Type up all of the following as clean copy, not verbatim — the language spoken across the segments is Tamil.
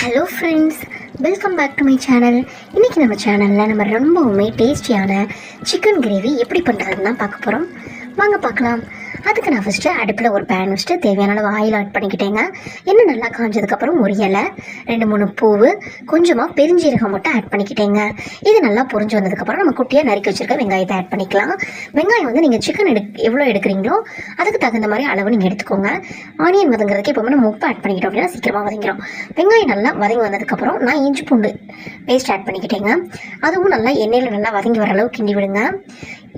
Hello friends, welcome back to my channel. இன்றைக்கி நம்ம சேனலில் நம்ம ரொம்பவுமே டேஸ்டியான சிக்கன் கிரேவி எப்படி பண்ணுறதுன்னு தான் பார்க்க போகிறோம். வாங்க பார்க்கலாம். அதுக்கு நான் ஃபஸ்ட்டு அடுப்பில் ஒரு பேன் வச்சுட்டு தேவையான அளவு ஆயில் ஆட் பண்ணிக்கிட்டேங்க. எண்ணெய் நல்லா காஞ்சதுக்கப்புறம் ஒரு இலை, 2-3 பூவு, கொஞ்சமாக பெருஞ்சீரகம் மட்டும் ஆட் பண்ணிக்கிட்டேங்க. இது நல்லா பொரிஞ்சு வந்ததுக்கப்புறம் நம்ம குட்டியாக நறுக்கி வச்சுருக்க வெங்காயத்தை ஆட் பண்ணிக்கலாம். வெங்காயம் வந்து நீங்கள் சிக்கன் எவ்வளோ எடுக்கிறீங்களோ அதுக்கு தகுந்த மாதிரி அளவு நீங்கள் எடுத்துக்கோங்க. ஆனியன் வதங்குறதுக்கு இப்போ நம்ம உப்பு ஆட் பண்ணிக்கிட்டோம் அப்படின்னா சீக்கிரமாக வதங்கிடும். வெங்காயம் நல்லா வதங்கி வந்ததுக்கப்புறம் நான் இஞ்சி பூண்டு பேஸ்ட் ஆட் பண்ணிக்கிட்டேங்க. அதுவும் நல்லா எண்ணெயில் நல்லா வதங்கி வர அளவு கிண்டி விடுங்க.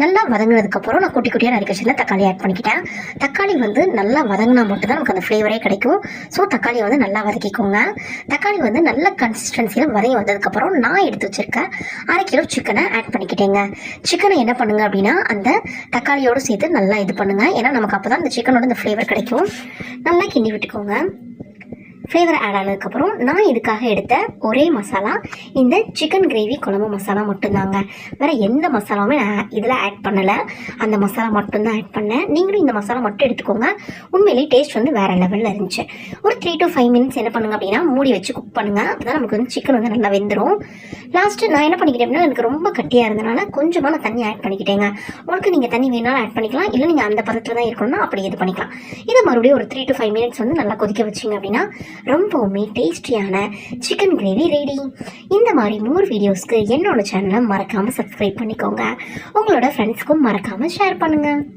நல்லா வதங்கினதுக்கப்புறம் நான் குட்டி குட்டியாக நறுக்கி வச்சுருந்தேன் தக்காளி ஆட் பண்ணிக்கிட்டேன். தக்காளி வந்து நல்லா வதங்கினா மட்டும் தான் நமக்கு அந்த ஃப்ளேவரே கிடைக்கும். ஸோ தக்காளியை வந்து நல்லா வதக்கிக்கோங்க. தக்காளி வந்து நல்ல கன்சிஸ்டன்சியில் வதங்கி வந்ததுக்கப்புறம் நான் எடுத்து வச்சுருக்கேன் 1/2 கிலோ சிக்கனை ஆட் பண்ணிக்கிட்டேங்க. சிக்கனை என்ன பண்ணுங்க அப்படின்னா அந்த தக்காளியோடு சேர்த்து நல்லா இது பண்ணுங்கள். ஏன்னா நமக்கு அப்போ தான் அந்த சிக்கனோட இந்த ஃப்ளேவர் கிடைக்கும். நல்லா கிண்டி விட்டுக்கோங்க. ஃப்ளேவர் ஆட் ஆனதுக்கப்புறம் நான் இதுக்காக எடுத்த ஒரே மசாலா இந்த சிக்கன் கிரேவி குழம்பு மசாலா மட்டும்தாங்க. வேறு எந்த மசாலாவுமே நான் இதில் ஆட் பண்ணலை. அந்த மசாலா மட்டும்தான் ஆட் பண்ணேன். நீங்களும் இந்த மசாலா மட்டும் எடுத்துக்கோங்க. உண்மையிலேயே டேஸ்ட் வந்து வேறு லெவலில் இருந்துச்சு. ஒரு 3 to 5 மினிட்ஸ் என்ன பண்ணுங்க அப்படின்னா மூடி வச்சு குக் பண்ணுங்கள். அப்போ தான் நமக்கு வந்து சிக்கன் வந்து நல்லா வெந்துடும். லாஸ்ட்டு நான் என்ன பண்ணிக்கிட்டேன் அப்படின்னா எனக்கு ரொம்ப கட்டியாக இருந்தனால கொஞ்சமாக நான் தண்ணி ஆட் பண்ணிக்கிட்டேங்க. உங்களுக்கு நீங்கள் தண்ணி வேணாலும் ஆட் பண்ணிக்கலாம், இல்லை நீங்கள் அந்த பதத்தில் தான் இருக்கணும்னா அப்படி இது பண்ணிக்கலாம். இதை மறுபடியும் ஒரு 3 to 5 மினிட்ஸ் வந்து நல்லா கொதிக்க வச்சிங்க அப்படின்னா ரொம்பவுமே டேஸ்டியான சிக்கன் கிரேவி ரெடி. இந்த மாதிரி மோர் வீடியோஸ்க்கு என்னோட சேனலை மறக்காமல் சப்ஸ்கிரைப் பண்ணிக்கோங்க. உங்களோட ஃப்ரெண்ட்ஸ்க்கும் மறக்காமல் ஷேர் பண்ணுங்கள்.